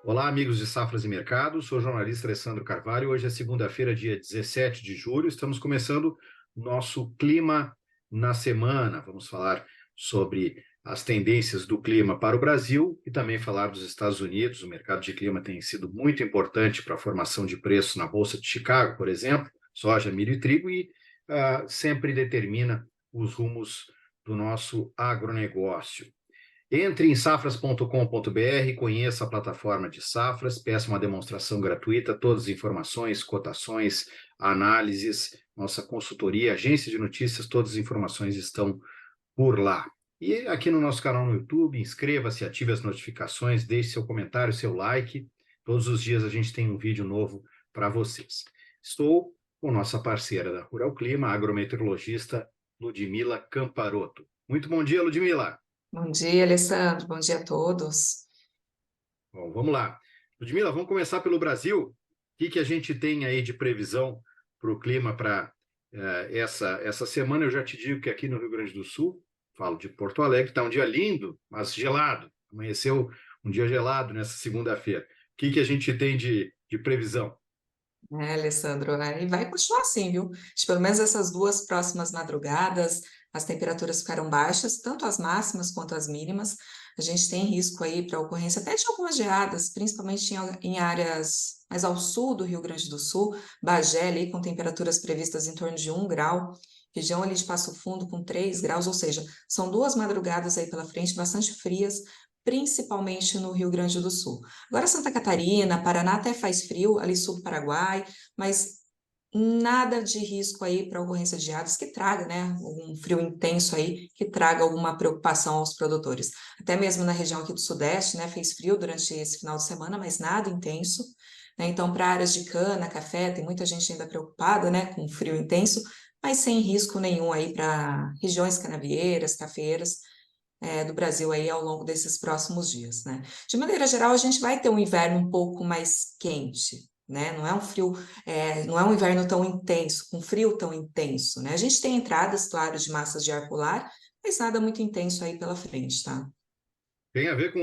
Olá, amigos de Safras e Mercado. Sou o jornalista Alessandro Carvalho. Hoje é segunda-feira, dia 17 de julho. Estamos começando nosso clima na semana. Vamos falar sobre as tendências do clima para o Brasil e também falar dos Estados Unidos. O mercado de clima tem sido muito importante para a formação de preços na Bolsa de Chicago, por exemplo, soja, milho e trigo, e sempre determina os rumos do nosso agronegócio. Entre em safras.com.br, conheça a plataforma de Safras, peça uma demonstração gratuita, todas as informações, cotações, análises, nossa consultoria, agência de notícias, todas as informações estão por lá. E aqui no nosso canal no YouTube, inscreva-se, ative as notificações, deixe seu comentário, seu like. Todos os dias a gente tem um vídeo novo para vocês. Estou com nossa parceira da Rural Clima, a agrometeorologista Ludmila Camparotto. Muito bom dia, Ludmila. Bom dia, Alessandro. Bom dia a todos. Bom, vamos lá. Ludmila, vamos começar pelo Brasil. O que a gente tem aí de previsão para o clima para essa semana? Eu já te digo que aqui no Rio Grande do Sul, falo de Porto Alegre, está um dia lindo, mas gelado. Amanheceu um dia gelado nessa segunda-feira. O que a gente tem de previsão? Alessandro, e vai continuar assim, viu? Pelo menos essas duas próximas madrugadas, as temperaturas ficaram baixas, tanto as máximas quanto as mínimas. A gente tem risco aí para ocorrência até de algumas geadas, principalmente em áreas mais ao sul do Rio Grande do Sul, Bagé ali com temperaturas previstas em torno de 1 grau, região ali de Passo Fundo com 3 graus, ou seja, são duas madrugadas aí pela frente bastante frias, principalmente no Rio Grande do Sul. Agora Santa Catarina, Paraná até faz frio, ali sul do Paraguai, mas nada de risco aí para ocorrência de geadas que traga, né, um frio intenso aí, que traga alguma preocupação aos produtores. Até mesmo na região aqui do Sudeste, né, fez frio durante esse final de semana, mas nada intenso, né, então para áreas de cana, café, tem muita gente ainda preocupada, né, com frio intenso, mas sem risco nenhum aí para regiões canavieiras, cafeeiras, do Brasil aí ao longo desses próximos dias, né? De maneira geral, a gente vai ter um inverno um pouco mais quente, né? Não é um frio, não é um inverno tão intenso, com frio tão intenso, né? A gente tem entradas, claro, de massas de ar polar, mas nada muito intenso aí pela frente, tá? Tem a ver com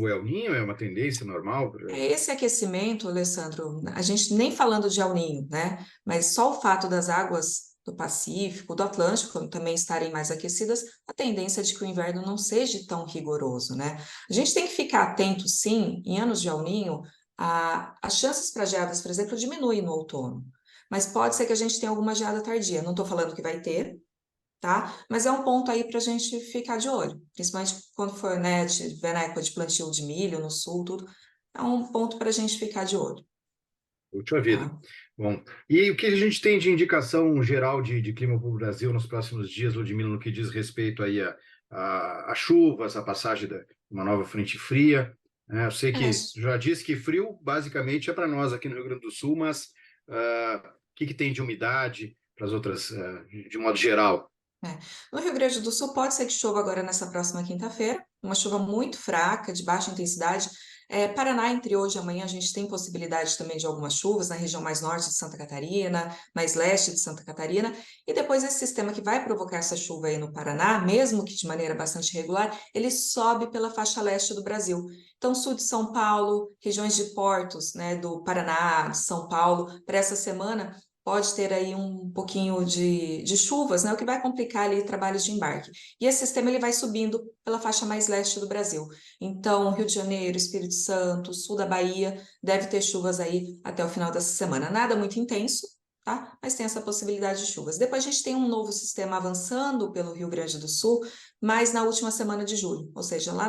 o El Niño? É uma tendência normal? Esse aquecimento, Alessandro, a gente nem falando de El Niño, né? Mas só o fato das águas do Pacífico, do Atlântico também estarem mais aquecidas, a tendência é de que o inverno não seja tão rigoroso, né? A gente tem que ficar atento, sim, em anos de El Niño, as chances para geadas, por exemplo, diminuem no outono. Mas pode ser que a gente tenha alguma geada tardia. Não estou falando que vai ter, tá? Mas é um ponto aí para a gente ficar de olho, principalmente quando for, né, tiver na época de plantio de milho no sul, tudo, é um ponto para a gente ficar de olho, Última vida. tá? Bom, e o que a gente tem de indicação geral de clima para o Brasil nos próximos dias, Ludmila, no que diz respeito aí a chuvas, a passagem de uma nova frente fria, né? Eu sei É, que já disse que frio basicamente é para nós aqui no Rio Grande do Sul, mas o que tem de umidade para as outras, de modo geral? é. No Rio Grande do Sul, pode ser que chova agora nessa próxima quinta-feira, uma chuva muito fraca, de baixa intensidade. Paraná, entre hoje e amanhã, a gente tem possibilidade também de algumas chuvas na região mais norte de Santa Catarina, mais leste de Santa Catarina, e depois esse sistema que vai provocar essa chuva aí no Paraná, mesmo que de maneira bastante irregular, ele sobe pela faixa leste do Brasil. Então, sul de São Paulo, regiões de portos, né, do Paraná, de São Paulo, para essa semana pode ter aí um pouquinho de chuvas, né, o que vai complicar ali trabalhos de embarque. E esse sistema ele vai subindo pela faixa mais leste do Brasil. Então, Rio de Janeiro, Espírito Santo, sul da Bahia, deve ter chuvas aí até o final dessa semana. Nada muito intenso, tá? Mas tem essa possibilidade de chuvas. Depois a gente tem um novo sistema avançando pelo Rio Grande do Sul, mas na última semana de julho, ou seja, lá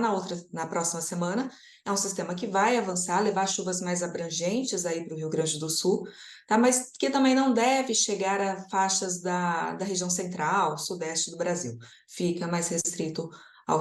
na próxima semana, é um sistema que vai avançar, levar chuvas mais abrangentes aí para o Rio Grande do Sul, tá? Mas que também não deve chegar a faixas da região central, sudeste do Brasil. Fica mais restrito ao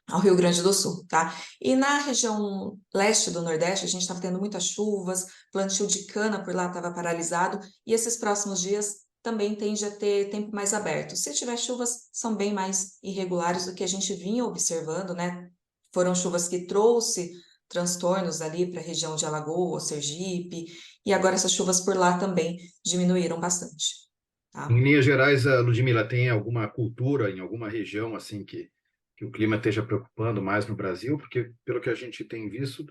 ao Rio Grande do Sul, tá? E na região leste do Nordeste, a gente estava tendo muitas chuvas, plantio de cana por lá estava paralisado, e esses próximos dias também tende a ter tempo mais aberto. Se tiver chuvas, são bem mais irregulares do que a gente vinha observando, né? Foram chuvas que trouxe transtornos ali para a região de Alagoas, Sergipe, e agora essas chuvas por lá também diminuíram bastante, Em tá? linhas gerais, a Ludmila, tem alguma cultura em alguma região assim que o clima esteja preocupando mais no Brasil? Porque, pelo que a gente tem visto,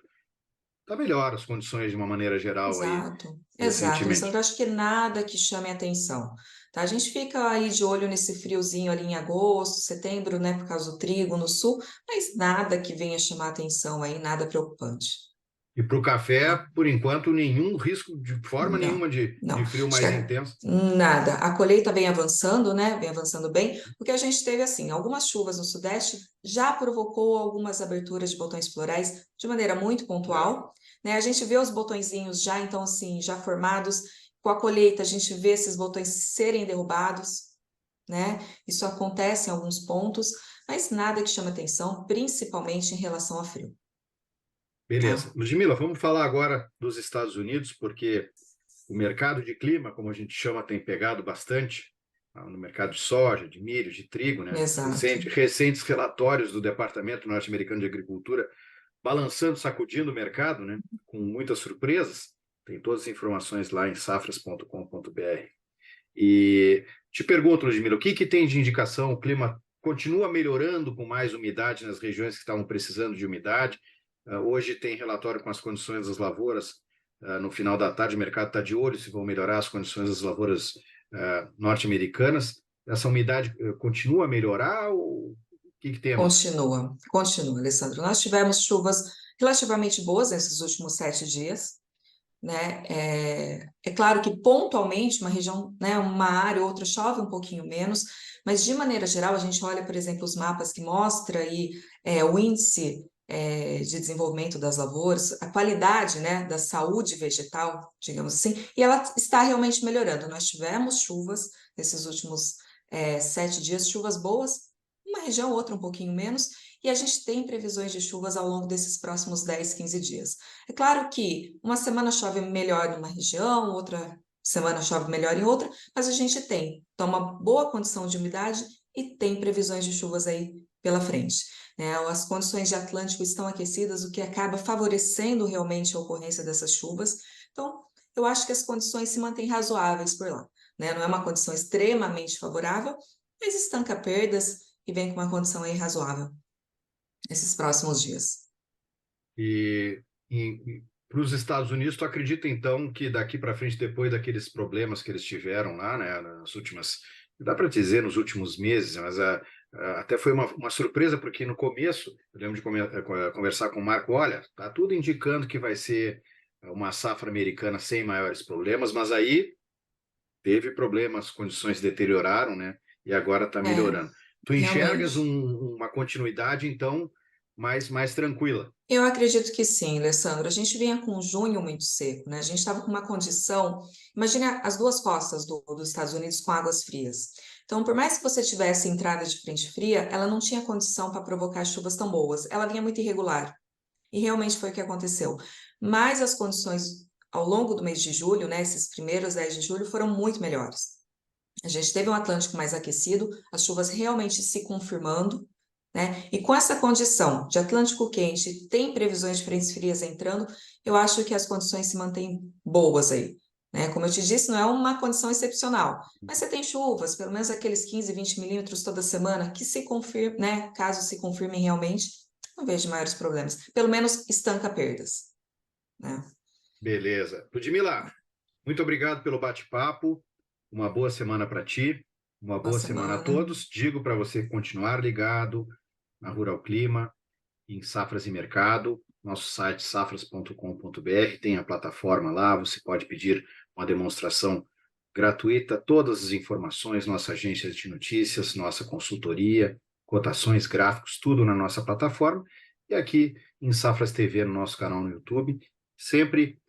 tá melhor as condições de uma maneira geral aí Exato, exato, recentemente. Alessandro. Acho que nada que chame atenção, tá? A gente fica aí de olho nesse friozinho ali em agosto, setembro, né, por causa do trigo no sul, mas nada que venha chamar atenção aí, nada preocupante, E para o café, tá? por enquanto, nenhum risco de forma Não, nenhuma de não. frio Acho que mais intenso. nada. A colheita vem avançando, né? Vem avançando bem, porque a gente teve, assim, algumas chuvas no Sudeste já provocou algumas aberturas de botões florais de maneira muito É. pontual, né? A gente vê os botõezinhos já, então, assim, já formados. Com a colheita, a gente vê esses botões serem derrubados, né? Isso acontece em alguns pontos, mas nada que chame atenção, principalmente em relação a frio, Beleza. tá? Ludmila, vamos falar agora dos Estados Unidos, porque o mercado de clima, como a gente chama, tem pegado bastante no mercado de soja, de milho, de trigo, né? Exato. Recentes relatórios do Departamento Norte-Americano de Agricultura balançando, sacudindo o mercado, né? Com muitas surpresas. Tem todas as informações lá em safras.com.br. E te pergunto, Ludmila, o que que tem de indicação? O clima continua melhorando com mais umidade nas regiões que estavam precisando de umidade? Hoje tem relatório com as condições das lavouras. No final da tarde, o mercado está de olho se vão melhorar as condições das lavouras norte-americanas. Essa umidade continua a melhorar ou o que que temos? Continua, continua, Alessandro. Nós tivemos chuvas relativamente boas nesses últimos 7 dias, né? É claro que pontualmente uma região, né, uma área ou outra chove um pouquinho menos, mas de maneira geral a gente olha, por exemplo, os mapas que mostra aí o índice de desenvolvimento das lavouras, a qualidade, né, da saúde vegetal, digamos assim, e ela está realmente melhorando. Nós tivemos chuvas nesses últimos 7 dias, chuvas boas, uma região ou outra um pouquinho menos, e a gente tem previsões de chuvas ao longo desses próximos 10, 15 dias. É claro que uma semana chove melhor em uma região, outra semana chove melhor em outra, mas a gente tem então, uma boa condição de umidade e tem previsões de chuvas aí pela frente, né? As condições de Atlântico estão aquecidas, o que acaba favorecendo realmente a ocorrência dessas chuvas. Então, eu acho que as condições se mantêm razoáveis por lá, né? Não é uma condição extremamente favorável, mas estanca perdas e vem com uma condição aí razoável esses próximos dias. E, para os Estados Unidos, tu acredita então que daqui para frente, depois daqueles problemas que eles tiveram lá, né, nas últimas, dá para dizer nos últimos meses, mas até foi uma surpresa, porque no começo, eu lembro de conversar com o Marco, olha, tá tudo indicando que vai ser uma safra americana sem maiores problemas, mas aí teve problemas, condições deterioraram, né, e agora está É, melhorando. Tu enxergas realmente. uma continuidade, então, mais tranquila? Eu acredito que sim, Alessandro. A gente vinha com junho muito seco, né? A gente estava com uma condição. Imagina as duas costas dos Estados Unidos com águas frias. Então, por mais que você tivesse entrada de frente fria, ela não tinha condição para provocar chuvas tão boas. Ela vinha muito irregular. E realmente foi o que aconteceu. Mas as condições ao longo do mês de julho, né? Esses primeiros 10 de julho foram muito melhores. A gente teve um Atlântico mais aquecido, as chuvas realmente se confirmando, né? E com essa condição de Atlântico quente, tem previsões de frentes frias entrando, eu acho que as condições se mantêm boas aí, né? Como eu te disse, não é uma condição excepcional, mas você tem chuvas, pelo menos aqueles 15, 20 milímetros toda semana, que se confirme, né? Caso se confirmem realmente, não vejo maiores problemas. Pelo menos estanca perdas, né? Beleza. Ludmila, muito obrigado pelo bate-papo. Uma boa semana para ti, uma Boa boa semana a semana. todos. Digo para você continuar ligado na Rural Clima, em Safras e Mercado. Nosso site safras.com.br tem a plataforma lá, você pode pedir uma demonstração gratuita, todas as informações, nossa agência de notícias, nossa consultoria, cotações, gráficos, tudo na nossa plataforma. E aqui em Safras TV, no nosso canal no YouTube, sempre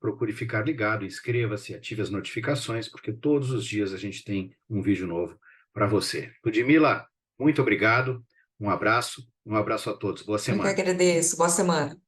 procure ficar ligado, inscreva-se, ative as notificações, porque todos os dias a gente tem um vídeo novo para você. Ludmila, muito obrigado, um abraço a todos, boa Eu que semana. agradeço. Boa semana.